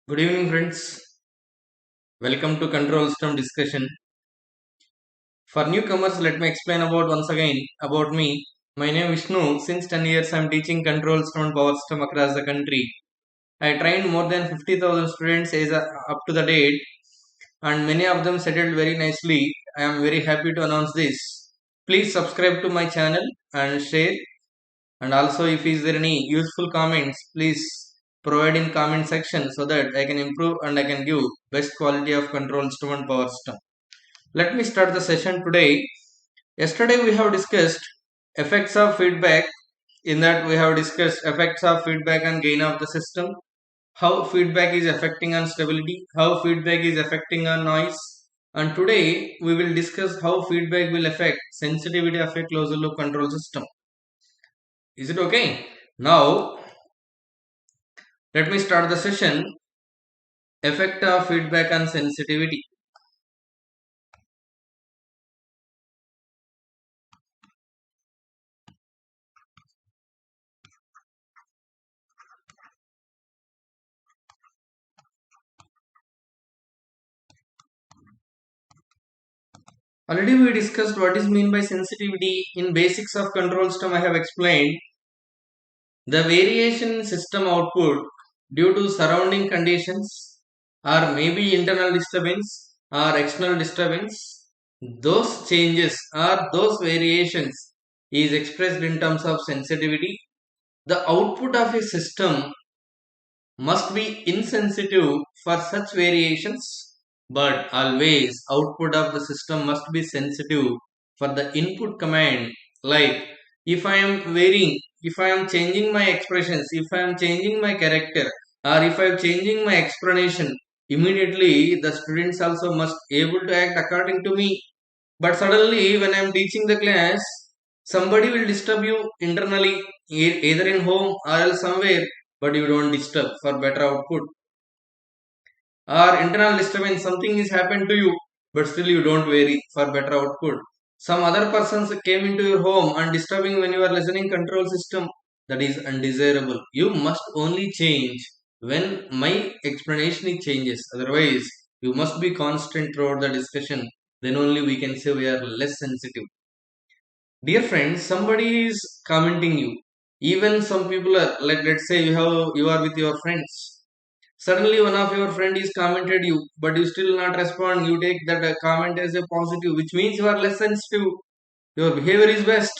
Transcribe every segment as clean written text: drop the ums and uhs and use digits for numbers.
Good evening, friends. Welcome to Control System Discussion. For newcomers, let me explain about once again about me. My name is Vishnu. Since 10 years, I am teaching Control System and Power System across the country. I trained more than 50,000 students up to the date, and many of them settled very nicely. I am very happy to announce this. Please subscribe to my channel and share. And also, if is there any useful comments, please provide in comment section so that I can improve and I can give best quality of control system and power system. Let me start the session today. Yesterday we have discussed effects of feedback. In that we have discussed effects of feedback and gain of the system, how feedback is affecting on stability, how feedback is affecting on noise, and today we will discuss how feedback will affect sensitivity of a closed loop control system. Is it okay? Now let me start the session. Effect of feedback on sensitivity. Already we discussed what is mean by sensitivity. In basics of control system I have explained the variation in system output due to surrounding conditions or maybe internal disturbance or external disturbance. Those changes or those variations is expressed in terms of sensitivity. The output of a system must be insensitive for such variations, but always output of the system must be sensitive for the input command. Like if I am varying, if I am changing my expressions, if I am changing my character, or if I am changing my explanation, immediately the students also must able to act according to me. But suddenly when I am teaching the class, somebody will disturb you internally, either in home or else somewhere, but you don't disturb for better output. Or internal disturbance, something is happened to you, but still you don't vary for better output. Some other persons came into your home and disturbing when you are listening control system, that is undesirable. You must only change when my explanation is changes. Otherwise, you must be constant throughout the discussion. Then only we can say we are less sensitive. Dear friends, somebody is commenting you. Even some people are like, let's say you are with your friends. Suddenly one of your friend is commented you, but you still not respond. You take that comment as a positive, which means you are less sensitive. Your behavior is best.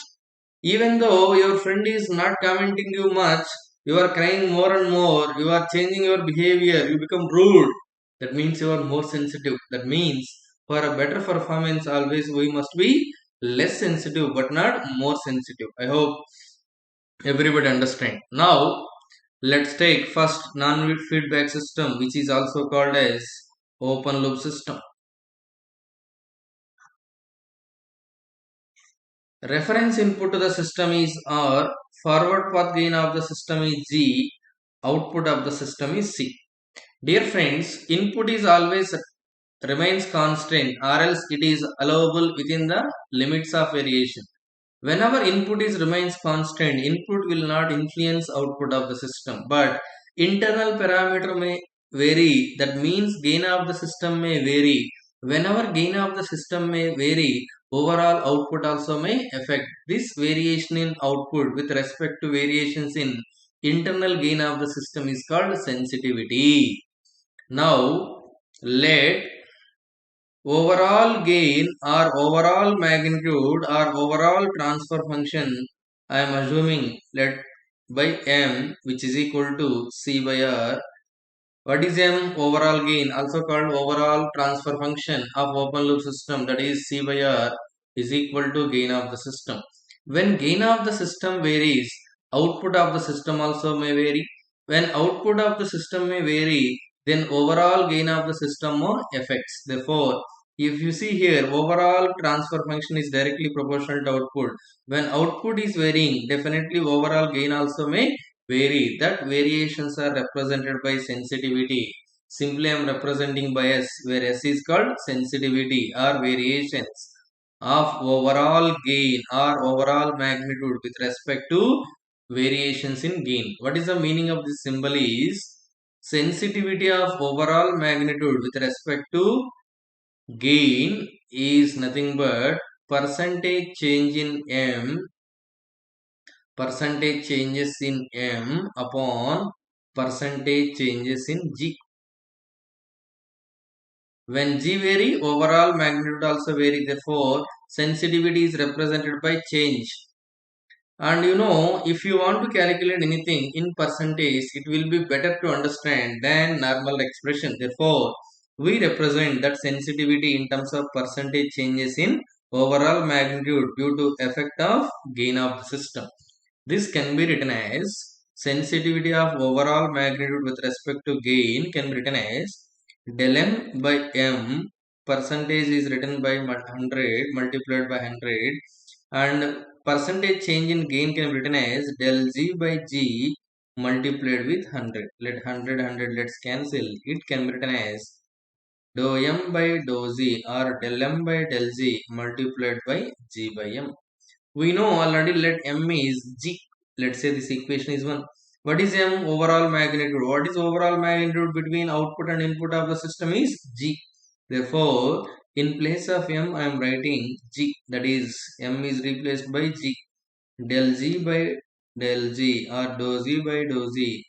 Even though your friend is not commenting you much, you are crying more and more. You are changing your behavior. You become rude. That means you are more sensitive. That means for a better performance, always we must be less sensitive, but not more sensitive. I hope everybody understand. Now let's take first non-feedback system, which is also called as open loop system. Reference input to the system is R, forward path gain of the system is G, output of the system is C. Dear friends, input is always remains constant or else it is allowable within the limits of variation. Whenever input is remains constant, input will not influence output of the system, but internal parameter may vary. That means gain of the system may vary. Whenever gain of the system may vary, overall output also may affect. This variation in output with respect to variations in internal gain of the system is called sensitivity. Now, let overall gain or overall magnitude or overall transfer function, I am assuming let by m, which is equal to c by r. What is m? Overall gain, also called overall transfer function of open loop system, that is c by r is equal to gain of the system. When gain of the system varies, output of the system also may vary. When output of the system may vary, then overall gain of the system more affects. Therefore, if you see here, overall transfer function is directly proportional to output. When output is varying, definitely overall gain also may vary. That variations are represented by sensitivity. Simply I am representing by S, where S is called sensitivity or variations of overall gain or overall magnitude with respect to variations in gain. What is the meaning of this symbol is, sensitivity of overall magnitude with respect to gain is nothing but percentage change in m, percentage changes in m upon percentage changes in g. When g vary, overall magnitude also vary. Therefore, sensitivity is represented by change. And if you want to calculate anything in percentage, it will be better to understand than normal expression. Therefore, we represent that sensitivity in terms of percentage changes in overall magnitude due to effect of gain of the system. This can be written as sensitivity of overall magnitude with respect to gain can be written as del m by m. Percentage is written by 100 multiplied by 100, and percentage change in gain can be written as del g by g multiplied with 100. Let 100 let's cancel. It can be written as dou m by dou z or del m by del z multiplied by g by m. We know already, let m is g. Let's say this equation is 1. What is m? Overall magnitude. What is overall magnitude between output and input of the system is g. Therefore, in place of m, I am writing g. That is, m is replaced by g. Del g by del g or dou z by dou z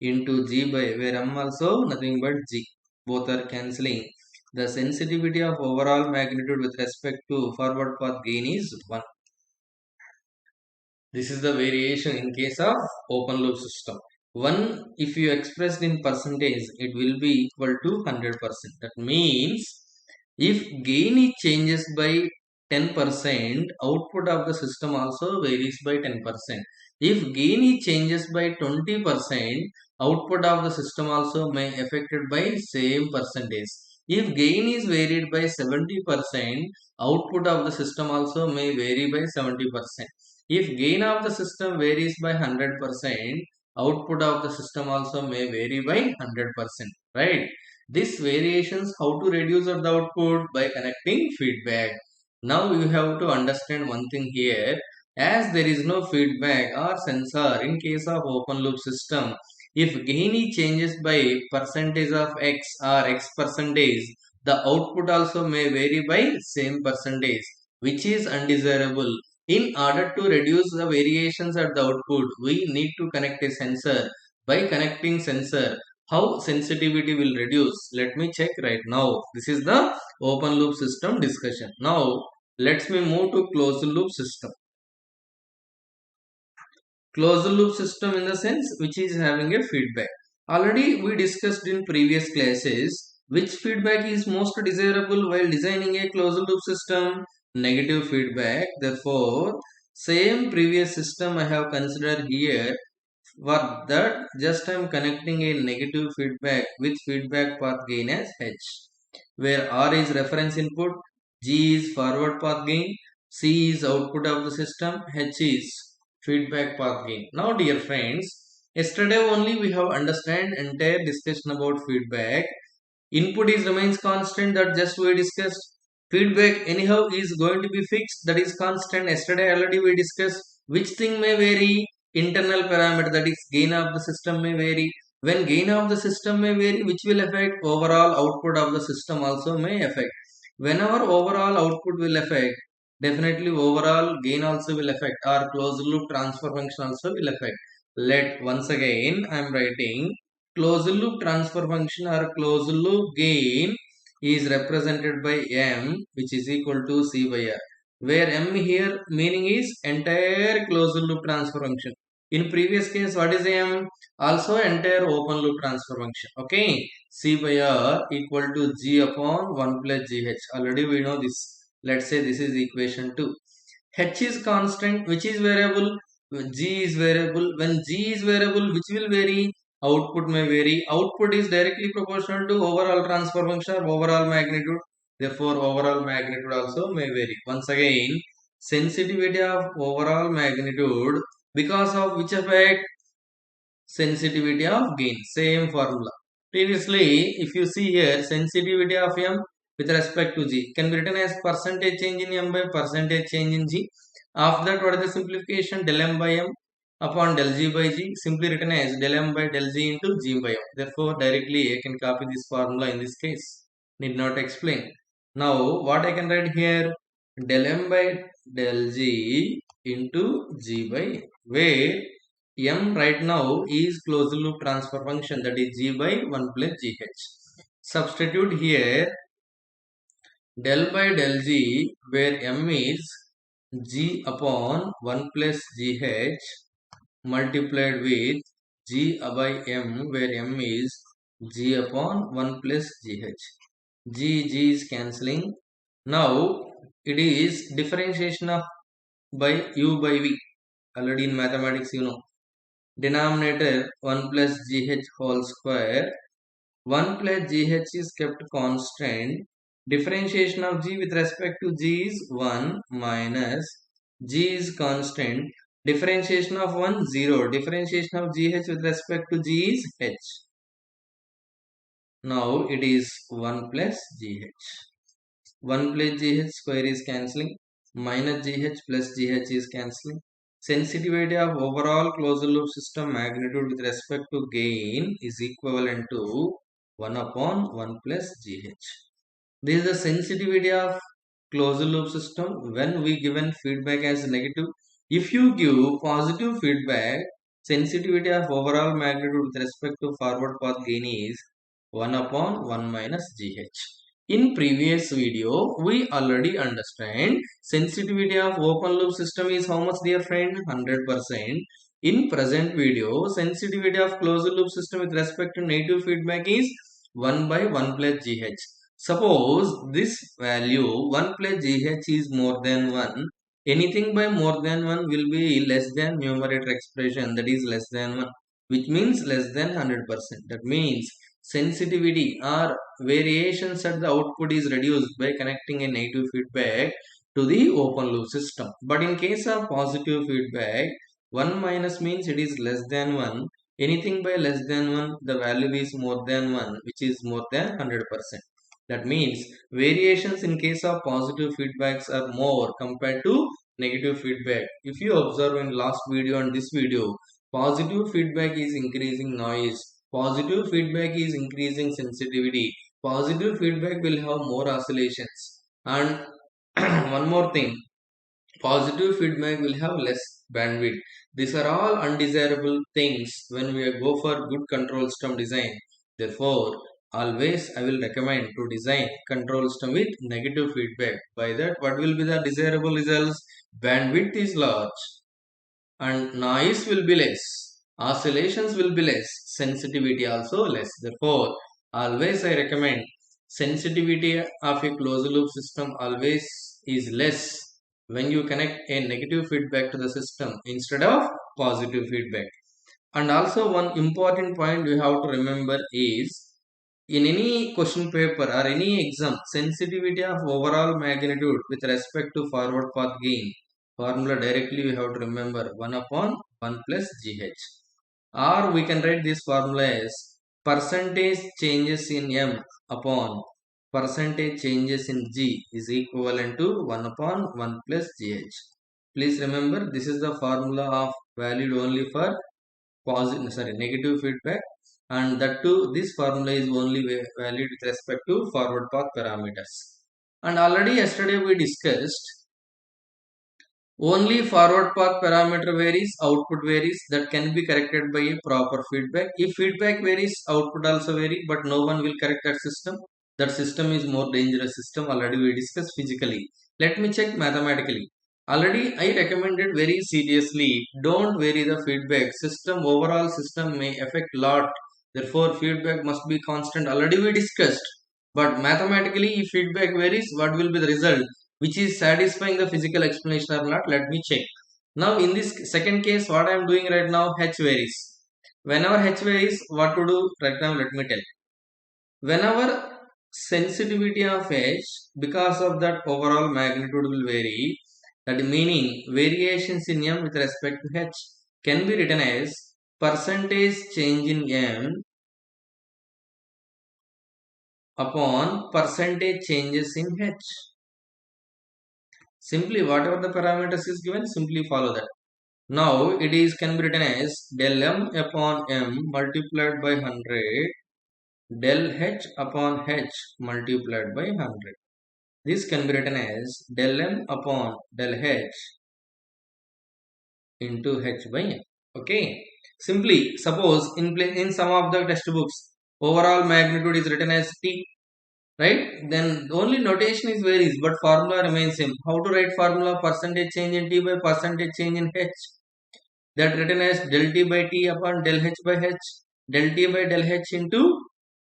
into g by, where m also nothing but g. Both are cancelling. The sensitivity of overall magnitude with respect to forward path gain is 1. This is the variation in case of open loop system. 1, if you expressed in percentage, it will be equal to 100%. That means if gain changes by 10%, output of the system also varies by 10%. If gain changes by 20%, output of the system also may affected by same percentage. If gain is varied by 70%, output of the system also may vary by 70%. If gain of the system varies by 100%, output of the system also may vary by 100%, right? This variations, how to reduce the output? By connecting feedback. Now you have to understand one thing here. As there is no feedback or sensor in case of open loop system, if gain changes by percentage of x or x percentage, the output also may vary by same percentage, which is undesirable. In order to reduce the variations at the output, we need to connect a sensor. By connecting sensor, how sensitivity will reduce? Let me check right now. This is the open loop system discussion. Now, let's me move to closed loop system. Closed loop system in the sense which is having a feedback. Already we discussed in previous classes which feedback is most desirable while designing a closed loop system. Negative feedback. Therefore, same previous system I have considered here. For that, just I am connecting a negative feedback with feedback path gain as H, where R is reference input, G is forward path gain, C is output of the system, H is feedback path gain. Now, dear friends, yesterday only we have understand entire discussion about feedback. Input is remains constant, that just we discussed. Feedback anyhow is going to be fixed, that is constant. Yesterday already we discussed. Which thing may vary? Internal parameter, that is gain of the system may vary. When gain of the system may vary, which will affect overall output of the system also may affect. Whenever overall output will affect, definitely overall gain also will affect, or closed loop transfer function also will affect. Let once again I am writing closed loop transfer function or closed loop gain is represented by m, which is equal to c by r, where m here meaning is entire closed loop transfer function. In previous case, what is m? Also entire open loop transfer function. Okay, c by r equal to g upon 1 plus gh. Already we know this. Let's say this is equation 2. H is constant, which is variable. G is variable. When G is variable, which will vary? Output may vary. Output is directly proportional to overall transfer function or overall magnitude. Therefore, overall magnitude also may vary. Once again, sensitivity of overall magnitude because of which effect? Sensitivity of gain. Same formula. Previously, if you see here, sensitivity of m with respect to g can be written as percentage change in m by percentage change in g. After that, what is the simplification? Del m by m. upon del g by g, simply written as del m by del g into g by m. Therefore, directly I can copy this formula in this case. Need not explain. Now, what I can write here? Del m by del g into g by m, where m right now is closed loop transfer function, that is g by 1 plus gh. Substitute here del by del g, where m is g upon 1 plus gh multiplied with g by m, where m is g upon 1 plus gh. G is cancelling. Now it is differentiation of by u by v. Already in mathematics you know. Denominator 1 plus gh whole square. 1 plus gh is kept constant. Differentiation of g with respect to g is 1 minus g is constant. Differentiation of 1 0. Differentiation of gh with respect to g is h. Now it is 1 plus gh. 1 plus gh square is cancelling. Minus gh plus gh is cancelling. Sensitivity of overall closed loop system magnitude with respect to gain is equivalent to 1 upon 1 plus gh. This is the sensitivity of closed loop system when we given feedback as negative. If you give positive feedback, sensitivity of overall magnitude with respect to forward path gain is 1 upon 1 minus gh. In previous video, we already understand sensitivity of open loop system is how much, dear friend? 100%. In present video, sensitivity of closed loop system with respect to negative feedback is 1 by 1 plus gh. Suppose this value 1 plus gh is more than 1. Anything by more than 1 will be less than numerator expression, that is less than 1, which means less than 100%. That means sensitivity or variations at the output is reduced by connecting a negative feedback to the open loop system. But in case of positive feedback, 1 minus means it is less than 1. Anything by less than 1, the value is more than 1, which is more than 100%. That means variations in case of positive feedbacks are more compared to negative feedback. If you observe in last video and this video, positive feedback is increasing noise. Positive feedback is increasing sensitivity. Positive feedback will have more oscillations. And one more thing, positive feedback will have less bandwidth. These are all undesirable things when we go for good control system design. Therefore, always I will recommend to design control system with negative feedback. By that, what will be the desirable results? Bandwidth is large and noise will be less, oscillations will be less, sensitivity also less. Therefore, always I recommend sensitivity of a closed loop system always is less when you connect a negative feedback to the system instead of positive feedback. And also one important point we have to remember is, in any question paper or any exam, sensitivity of overall magnitude with respect to forward path gain formula directly we have to remember 1 upon 1 plus gh. Or we can write this formula as percentage changes in m upon percentage changes in g is equivalent to 1 upon 1 plus gh. Please remember, this is the formula of valid only for negative feedback, and that too this formula is only valid with respect to forward path parameters. And already yesterday we discussed only forward path parameter varies, output varies, that can be corrected by a proper feedback. If feedback varies, output also vary, but no one will correct that system. That system is more dangerous system. Already we discussed physically. Let me check mathematically. Already I recommended very seriously, don't vary the feedback. System, overall system may affect lot. Therefore, feedback must be constant. Already we discussed. But mathematically, if feedback varies, what will be the result? Which is satisfying the physical explanation or not? Let me check. Now in this second case, what I am doing right now, h varies. Whenever h varies, what to do right now? Let me tell. Whenever sensitivity of h, because of that overall magnitude will vary, that meaning variations in m with respect to h can be written as percentage change in m upon percentage changes in h. Simply whatever the parameters is given, simply follow that. Now it is can be written as del m upon m multiplied by 100 del h upon h multiplied by 100. This can be written as del m upon del h into h by m. Okay. Simply suppose in some of the textbooks overall magnitude is written as t, right? Then only notation is varies but formula remains same. How to write formula? Percentage change in t by percentage change in h. That written as del t by t upon del h by h, del t by del h into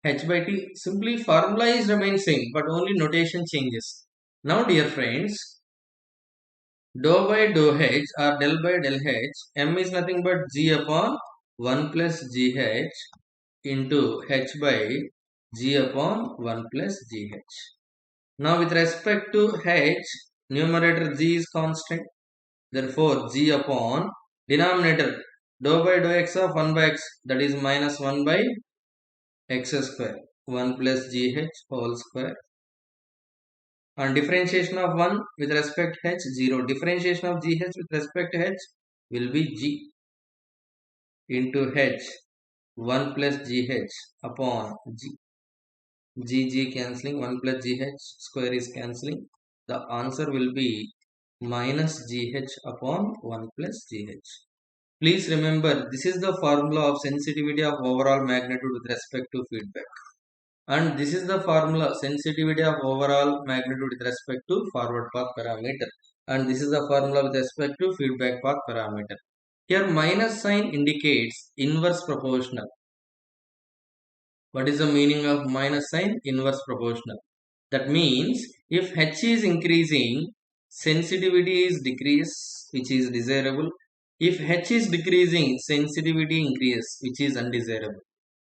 h by t. Simply formula is remain same but only notation changes. Now dear friends, dou by dou h or del by del h, m is nothing but g upon 1 plus gh into h by g upon 1 plus gh. Now with respect to h, numerator g is constant. Therefore g upon denominator dou by dou x of 1 by x, that is minus 1 by x square, 1 plus gh whole square. And differentiation of 1 with respect to h, 0. Differentiation of gh with respect to h will be g into h, 1 plus gh upon g cancelling, 1 plus gh square is cancelling. The answer will be minus gh upon 1 plus gh. Please remember, this is the formula of sensitivity of overall magnitude with respect to feedback. And this is the formula sensitivity of overall magnitude with respect to forward path parameter. And this is the formula with respect to feedback path parameter. Here minus sign indicates inverse proportional. What is the meaning of minus sign? Inverse proportional. That means if h is increasing, sensitivity is decrease, which is desirable. If h is decreasing, sensitivity increases, which is undesirable.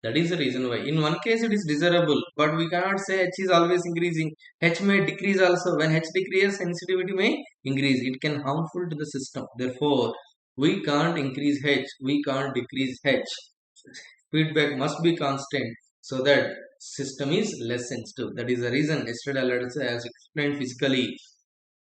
That is the reason why. In one case it is desirable, but we cannot say h is always increasing. H may decrease also. When h decreases, sensitivity may increase. It can harmful to the system. Therefore, we can't increase h, we can't decrease h. Feedback must be constant so that system is less sensitive. That is the reason yesterday as explained physically,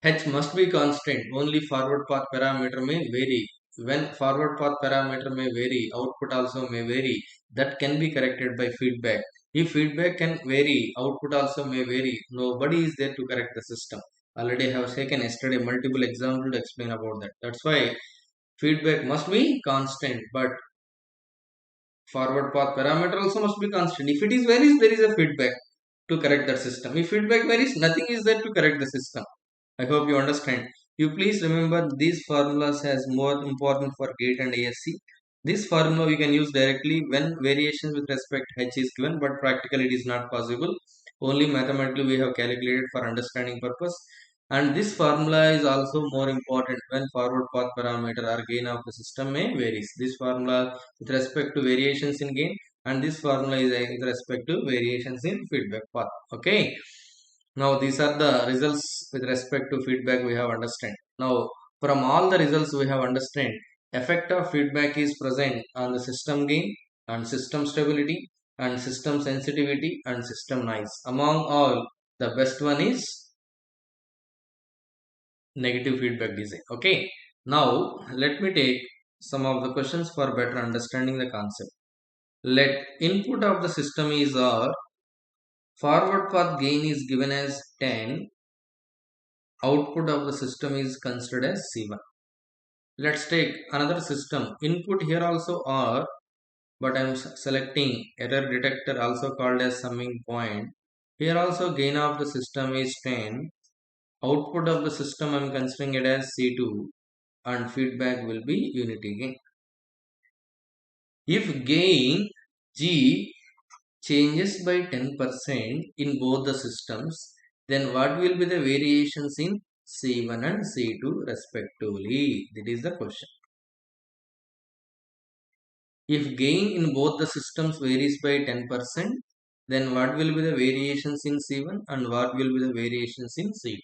h must be constant. Only forward path parameter may vary. When forward path parameter may vary, output also may vary. That can be corrected by feedback. If feedback can vary, output also may vary. Nobody is there to correct the system. Already I have taken yesterday multiple examples to explain about that. That's why feedback must be constant, but forward path parameter also must be constant. If it is varies, there is a feedback to correct that system. If feedback varies, nothing is there to correct the system. I hope you understand. You please remember these formulas as more important for GATE and ASC. This formula we can use directly when variations with respect to h is given, but practically it is not possible. Only mathematically we have calculated for understanding purpose. And this formula is also more important when forward path parameter or gain of the system may varies. This formula with respect to variations in gain, and this formula is with respect to variations in feedback path. Okay. Now these are the results with respect to feedback we have understand. Now from all the results we have understand, effect of feedback is present on the system gain and system stability and system sensitivity and system noise. Among all, the best one is negative feedback design. Okay. Now let me take some of the questions for better understanding the concept. Let input of the system is or forward path gain is given as 10. Output of the system is considered as C1. Let's take another system. Input here also R, but I am selecting error detector, also called as summing point. Here also gain of the system is 10. Output of the system I am considering it as C2 and feedback will be unity gain. If gain G changes by 10% in both the systems, then what will be the variations in C1 and C2 respectively? That is the question. If gain in both the systems varies by 10%, then what will be the variations in C1 and what will be the variations in C2?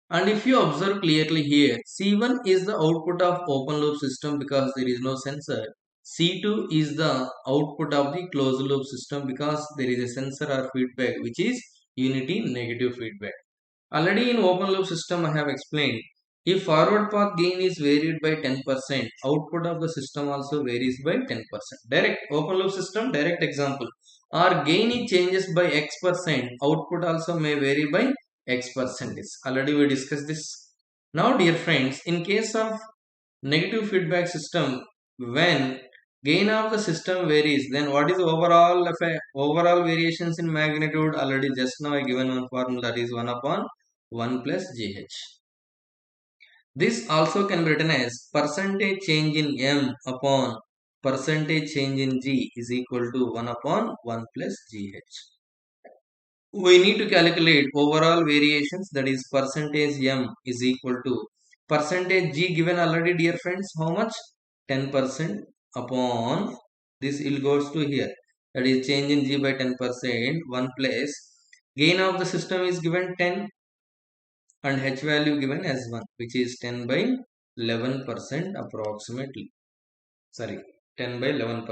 And if you observe clearly here, C1 is the output of open loop system because there is no sensor. C2 is the output of the closed loop system because there is a sensor or feedback, which is unity negative feedback. Already in open loop system I have explained, If forward path gain is varied by 10%, output of the system also varies by 10%. Direct open loop system, direct example. Or gain is changes by X%, output also may vary by X%. Already we discussed this. Now dear friends, in case of negative feedback system, when gain of the system varies, then what is overall effect, overall variations in magnitude? Already just now I given one formula, that is 1 upon 1 plus GH. This also can be written as percentage change in M upon percentage change in G is equal to 1 upon 1 plus GH. We need to calculate overall variations, that is percentage M is equal to percentage G given already dear friends, how much? 10% upon this will goes to here, that is change in G by 10%, 1 plus gain of the system is given 10 and H value given as 1, which is 10 by 11% approximately. Sorry, 10 by 11%.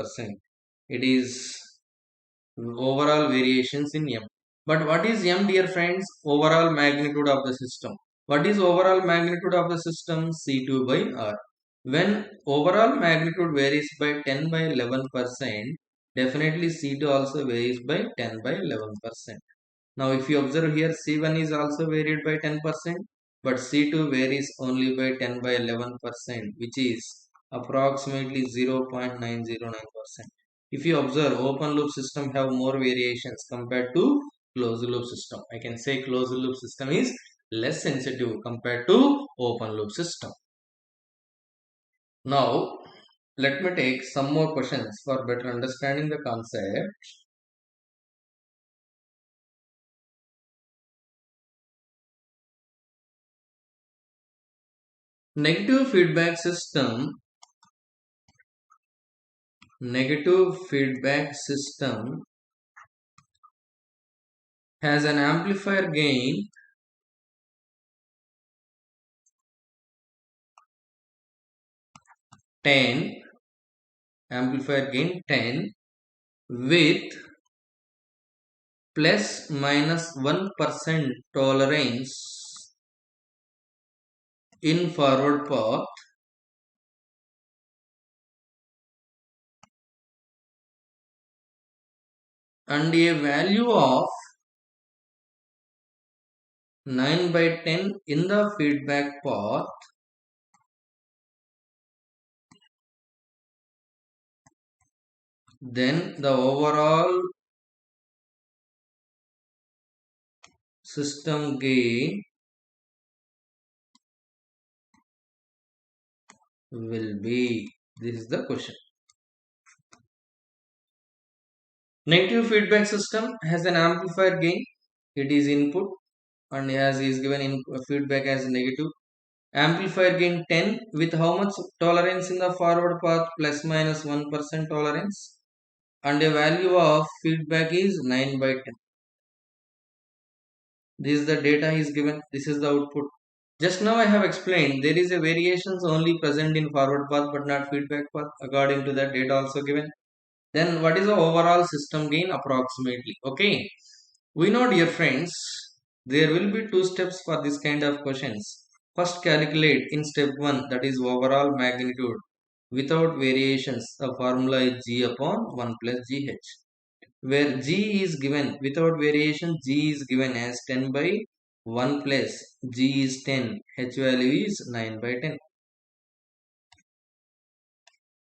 It is overall variations in M. But what is M dear friends? Overall magnitude of the system. What is overall magnitude of the system? C2 by R. When overall magnitude varies by 10 by 11%, definitely C2 also varies by 10 by 11%. Now if you observe here, C1 is also varied by 10%, but C2 varies only by 10 by 11%, which is approximately 0.909%. If you observe, open loop system have more variations compared to closed loop system. I can say closed loop system is less sensitive compared to open loop system. Now let me take some more questions for better understanding the concept. Negative feedback system has an amplifier gain ten with plus minus 1% tolerance in forward path and a value of 9 by 10 in the feedback path, then the overall system gain will be, this is the question. Negative feedback system has an amplifier gain, it is input and as is given in feedback as negative. Amplifier gain 10 with how much tolerance in the forward path? Plus minus 1% tolerance, and a value of feedback is 9 by 10. This is the data is given, this is the output. Just now I have explained there is a variations only present in forward path but not feedback path, according to that data also given. Then what is the overall system gain approximately? Okay, we know dear friends, there will be two steps for this kind of questions. First calculate in step 1, that is overall magnitude without variations. The formula is G upon 1 plus GH, where G is given without variation, G is given as 10 by 1 plus G is 10, H value is 9 by 10.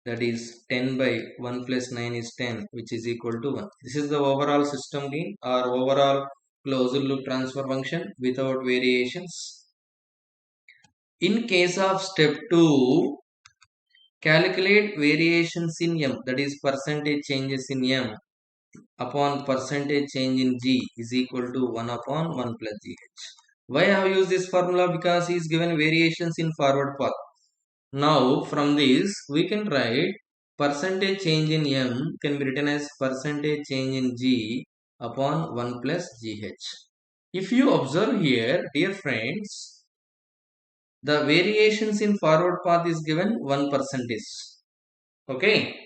That is 10 by 1 plus 9 is 10, which is equal to 1. This is the overall system gain or overall closed loop transfer function without variations. In case of step 2, calculate variations in M, that is percentage changes in M upon percentage change in G is equal to 1 upon 1 plus GH. Why I have used this formula? Because he is given variations in forward path. Now from this we can write percentage change in M can be written as percentage change in G upon 1 plus GH. If you observe here, dear friends, the variations in forward path is given 1%. Okay.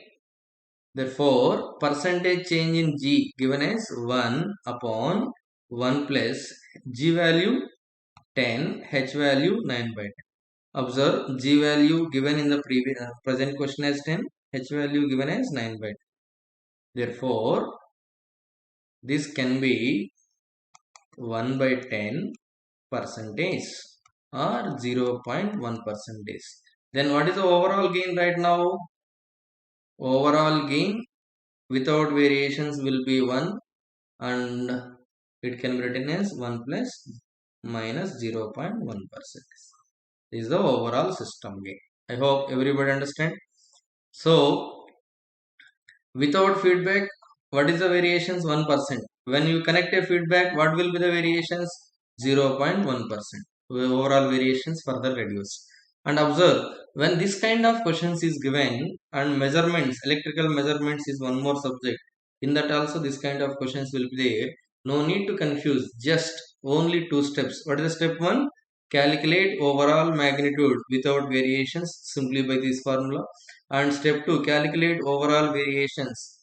Therefore, percentage change in G given as 1 upon 1 plus G value 10, H value 9 by 10. Observe G value given in the previous present question as 10, H value given as 9 by 10. Therefore, this can be 1 by 10 percentage or 0.1 percentage. Then what is the overall gain right now? Overall gain without variations will be 1, and it can be written as 1 plus minus 0.1%. This is the overall system gain. I hope everybody understand. So without feedback, what is the variations? 1%. When you connect a feedback, what will be the variations? 0.1%. Overall variations further reduced. And observe, when this kind of questions is given and measurements, electrical measurements is one more subject. In that also this kind of questions will be there. No need to confuse, just only two steps. What is the step 1? Calculate overall magnitude without variations simply by this formula. And step 2, calculate overall variations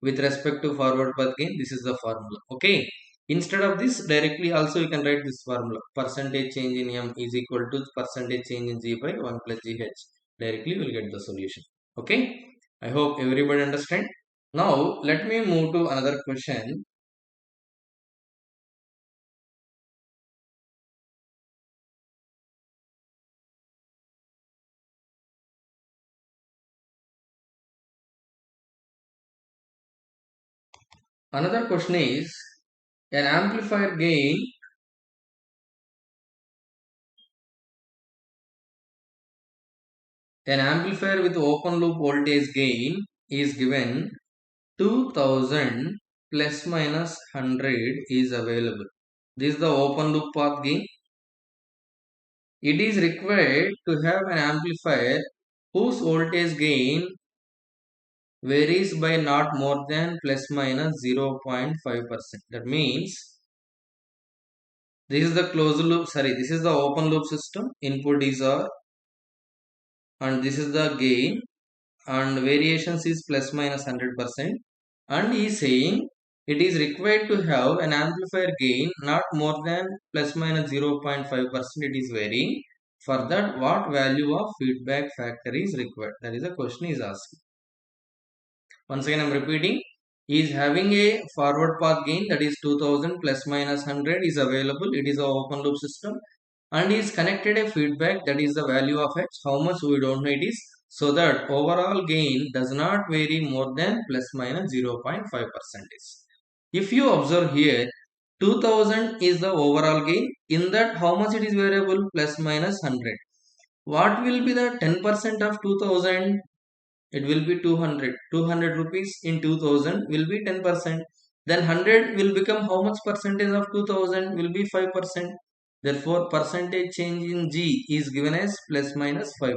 with respect to forward path gain. This is the formula. Okay. Instead of this, directly also you can write this formula. Percentage change in M is equal to percentage change in G by 1 plus GH. Directly you will get the solution. Okay. I hope everybody understand. Now let me move to another question. Another question is, an amplifier gain an amplifier with open loop voltage gain is given 2000 plus minus 100 is available. This is the open loop path gain. It is required to have an amplifier whose voltage gain varies by not more than plus minus 0.5%. That means this is the closed loop, this is the open loop system. Input is R and this is the gain, and variations is plus minus 100%, and he is saying it is required to have an amplifier gain not more than plus minus 0.5%. It is varying. For that, what value of feedback factor is required? That is the question is asking. Once again I am repeating, he is having a forward path gain, that is 2000 plus minus 100 is available. It is a open loop system, and he is connected a feedback, that is the value of H. How much we don't know it is, so that overall gain does not vary more than plus minus 0.5%. If you observe here, 2000 is the overall gain. In that, how much it is variable? Plus minus 100. What will be the 10% of 2000? It will be 200. 200 rupees in 2000 will be 10%. Then 100 will become how much percentage of 2000? Will be 5%. Therefore, percentage change in G is given as plus minus 5%.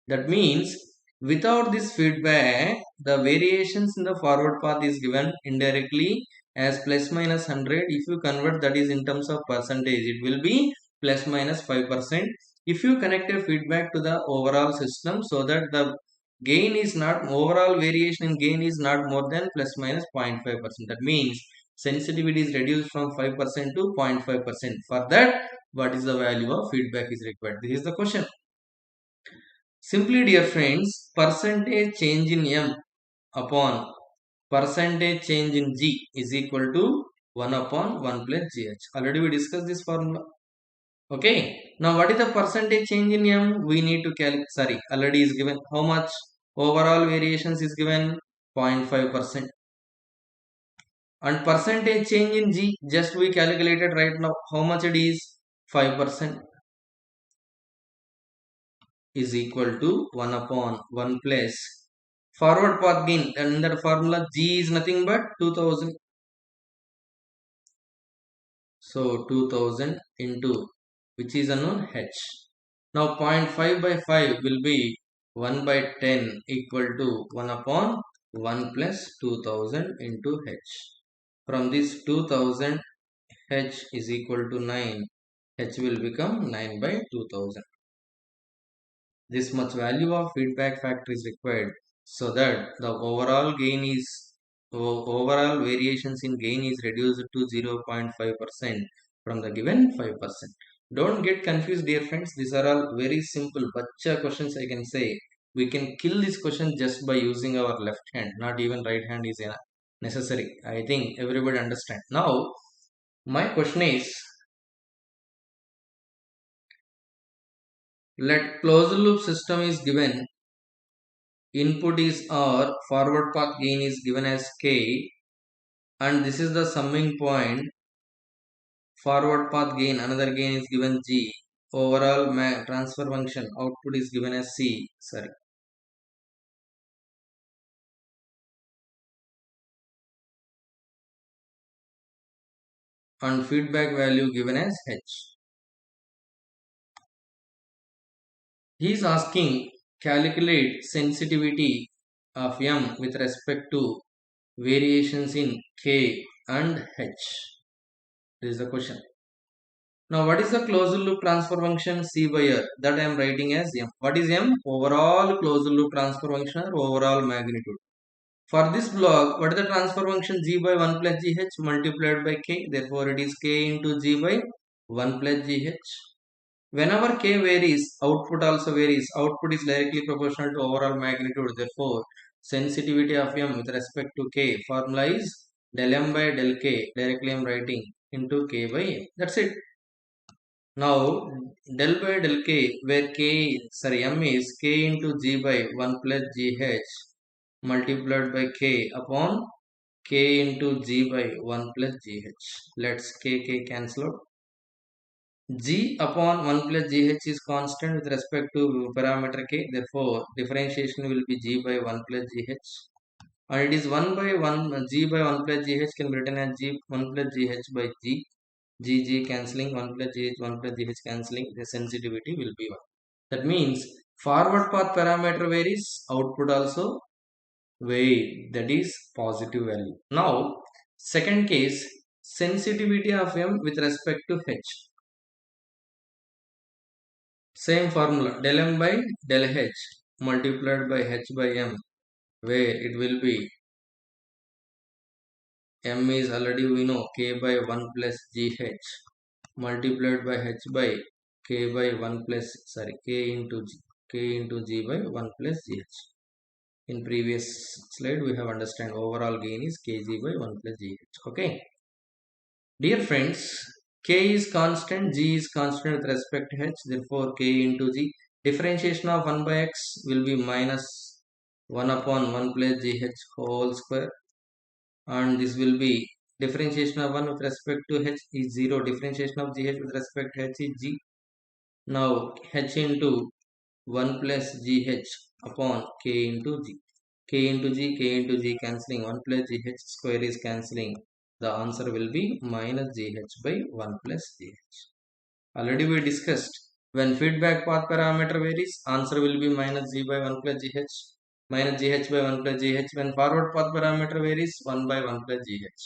That means without this feedback, the variations in the forward path is given indirectly as plus minus 100. If you convert that is in terms of percentage, it will be plus minus 5%. If you connect a feedback to the overall system, so that the gain is not, overall variation in gain is not more than plus minus 0.5%. That means sensitivity is reduced from 5% to 0.5%. For that, what is the value of feedback is required? This is the question. Simply, dear friends, percentage change in M upon percentage change in G is equal to 1 upon 1 plus GH. Already we discussed this formula. Okay. Now, what is the percentage change in M? We need to calculate. Already is given. How much? Overall variations is given 0.5%. And percentage change in G, just we calculated right now. How much it is? 5% is equal to 1 upon 1 plus forward path gain. And in that formula, G is nothing but 2000. So 2000 into which is unknown H. Now 0.5 by 5 will be 1 by 10 equal to 1 upon 1 plus 2000 into H. From this 2000, H is equal to 9. H will become 9 by 2000. This much value of feedback factor is required, so that the overall gain is, overall variations in gain is reduced to 0.5% from the given 5%. Don't get confused, dear friends. These are all very simple bacha questions, I can say. We can kill this question just by using our left hand. Not even right hand is necessary. I think everybody understand. Now, my question is, let closed loop system is given. Input is R, forward path gain is given as K, and this is the summing point. Forward path gain, another gain is given G. Overall transfer function output is given as C. Sorry. And feedback value given as H. He is asking calculate sensitivity of M with respect to variations in K and H. This is the question. Now, what is the closed loop transfer function C by R? That I am writing as M. What is M? Overall closed loop transfer function or overall magnitude. For this block, what is the transfer function G by 1 plus GH multiplied by K? Therefore, it is K into G by 1 plus GH. Whenever K varies, output also varies. Output is directly proportional to overall magnitude. Therefore, sensitivity of M with respect to K formula is del M by del K. Directly I am writing into K by M. That's it. Now, del by del K, where M is K into G by 1 plus GH multiplied by K upon K into G by 1 plus GH. Let's K cancel out. G upon 1 plus GH is constant with respect to parameter K. Therefore, differentiation will be G by 1 plus GH. And it is 1 by 1, G by 1 plus GH can be written as G 1 plus GH by G. G cancelling, 1 plus GH, 1 plus GH cancelling, the sensitivity will be 1. That means forward path parameter varies, output also vary, that is positive value. Now, second case, sensitivity of M with respect to H. Same formula, del M by del H multiplied by H by M, where it will be M is already we know K by 1 plus GH multiplied by H by K by 1 plus K into G by 1 plus GH. In previous slide we have understand overall gain is Kg by 1 plus GH. Okay. Dear friends, K is constant, G is constant with respect to H. Therefore, K into G. Differentiation of 1 by X will be minus 1 upon 1 plus GH whole square. And this will be differentiation of 1 with respect to H is 0. Differentiation of GH with respect to H is G. Now, H into 1 plus GH upon K into G. K into G cancelling, 1 plus GH square is cancelling. The answer will be minus GH by 1 plus GH. Already we discussed, when feedback path parameter varies, answer will be minus G by 1 plus GH, minus GH by 1 plus GH. When forward path parameter varies, 1 by 1 plus GH.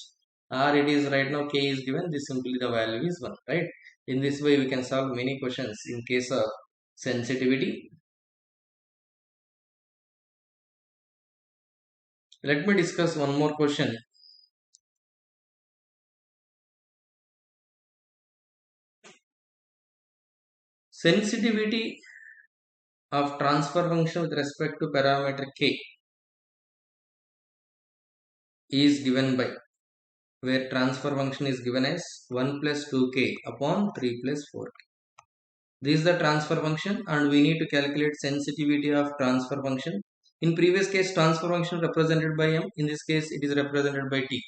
Or it is right now K is given, this simply the value is 1, right? In this way, we can solve many questions in case of sensitivity. Let me discuss one more question. Sensitivity of transfer function with respect to parameter K is given by, where transfer function is given as 1 plus 2k upon 3 plus 4k. This is the transfer function and we need to calculate sensitivity of transfer function. In previous case, transfer function represented by M. In this case, it is represented by T.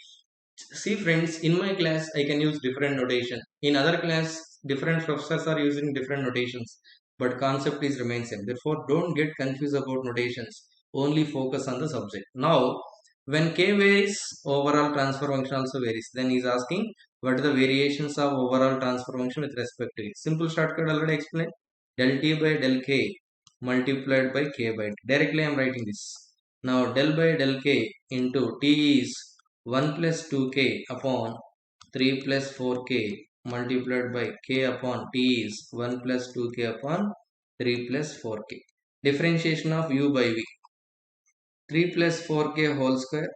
See friends, in my class, I can use different notation. In other class, different professors are using different notations. But concept is remains same. Therefore, don't get confused about notations. Only focus on the subject. Now, when K varies, overall transfer function also varies. Then he is asking what are the variations of overall transfer function with respect to it. Simple shortcut already explained. Del T by del K multiplied by K by T. Directly I am writing this. Now del by del K into T is 1 plus 2k upon 3 plus 4k multiplied by k upon t is 1 plus 2k upon 3 plus 4k. Differentiation of u by v. 3 plus 4k whole square.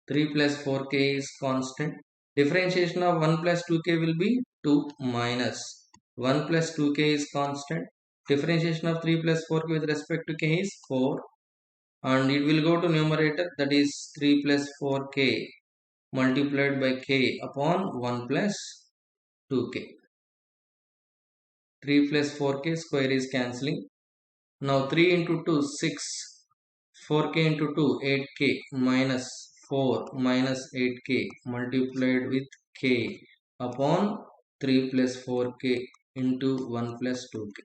3 plus 4k is constant. Differentiation of 1 plus 2k will be 2 minus 1 plus 2k is constant. Differentiation of 3 plus 4k with respect to k is 4, and it will go to numerator, that is 3 plus 4k multiplied by k upon 1 plus 2k. 3 plus 4k square is cancelling. Now 3 into 2 6, 4k into 2 8k minus 4 minus 8k multiplied with k upon 3 plus 4k into 1 plus 2k.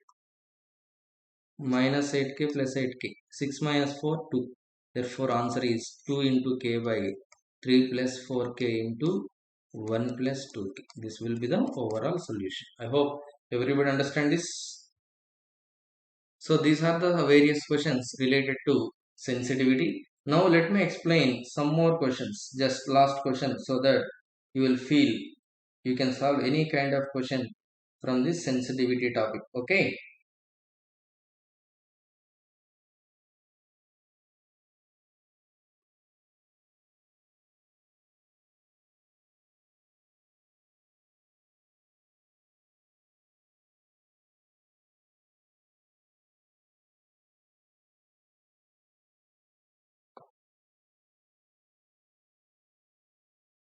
Minus 8k plus 8k. 6 minus 4 2. Therefore answer is 2 into k by 3 plus 4k into 1 plus 2k. This will be the overall solution. I hope everybody understand this. So these are the various questions related to sensitivity. Now let me explain some more questions, just last question, so that you will feel you can solve any kind of question from this sensitivity topic. Okay.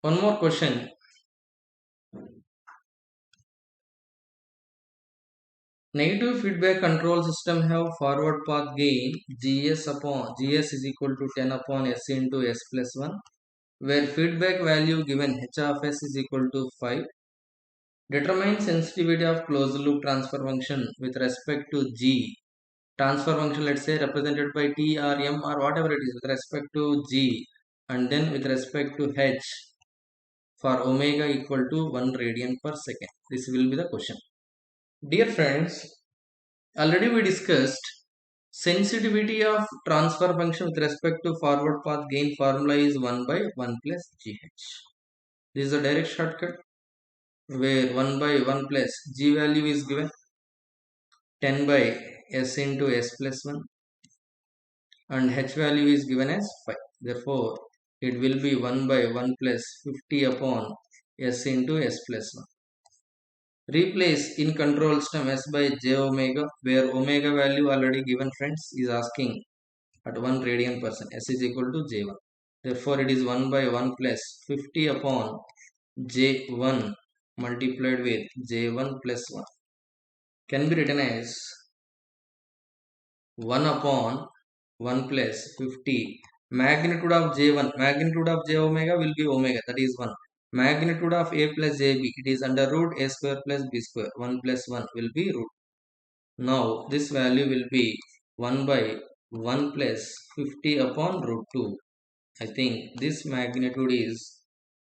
One more question. Negative feedback control system have forward path gain gs is equal to 10 upon s into s plus 1, where feedback value given h of s is equal to 5. Determine sensitivity of closed loop transfer function with respect to g. Transfer function, let's say, represented by t or m or whatever it is with respect to g, and then with respect to h for omega equal to 1 radian per second. This will be the question. Dear friends, already we discussed sensitivity of transfer function with respect to forward path gain formula is 1 by 1 plus gh. This is a direct shortcut where 1 by 1 plus g value is given 10 by s into s plus 1 and h value is given as 5. Therefore, it will be 1 by 1 plus 50 upon s into s plus 1. Replace in control system s by j omega, where omega value already given, friends, is asking at 1 radian per second. S is equal to j1. Therefore, it is 1 by 1 plus 50 upon j1 multiplied with j1 plus 1. Can be written as 1 upon 1 plus 50. Magnitude of j1, magnitude of j omega will be omega, that is 1. Magnitude of a plus ab, it is under root a square plus b square. 1 plus 1 will be root. Now this value will be 1 by 1 plus 50 upon root 2. I think this magnitude is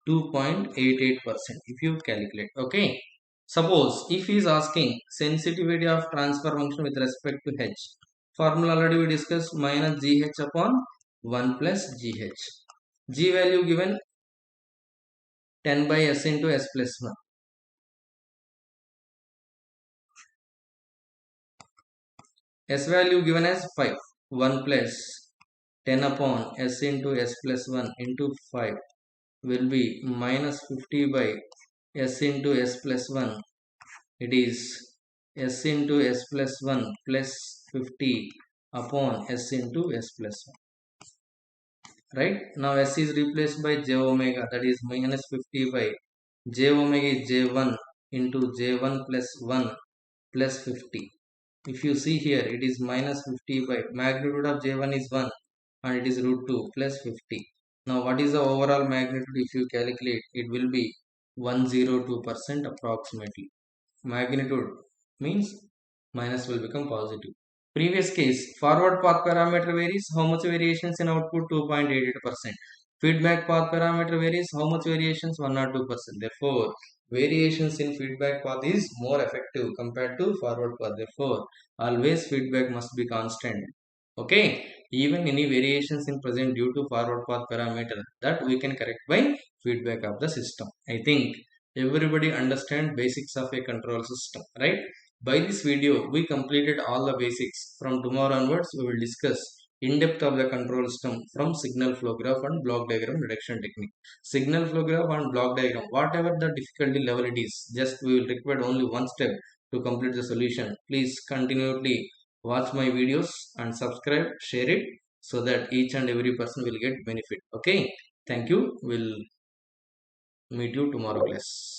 2.88% if you calculate. Okay. Suppose if he is asking sensitivity of transfer function with respect to h. Formula already we discussed, minus gh upon 1 plus gh. G value given 10 by s into s plus 1. S value given as 5. 1 plus 10 upon s into s plus 1 into 5 will be minus 50 by s into s plus 1. It is s into s plus 1 plus 50 upon s into s plus 1. Right? Now s is replaced by j omega, that is minus 50 by j omega is j1 into j1 plus 1 plus 50. If you see here, it is minus 50 by magnitude of j1 is 1 and it is root 2 plus 50. Now what is the overall magnitude? If you calculate, it will be 102% approximately. Magnitude means minus will become positive. Previous case, forward path parameter varies, how much variations in output? 2.88%. Feedback path parameter varies, how much variations? 1 or 2%. Therefore, variations in feedback path is more effective compared to forward path. Therefore, always feedback must be constant. Okay, even any variations in present due to forward path parameter, that we can correct by feedback of the system. I think everybody understand basics of a control system, right? By this video, we completed all the basics. From tomorrow onwards, we will discuss in depth of the control system from signal flow graph and block diagram reduction technique. Signal flow graph and block diagram, whatever the difficulty level it is, just we will require only one step to complete the solution. Please continually watch my videos and subscribe, share it so that each and every person will get benefit. Okay, thank you. We'll meet you tomorrow class.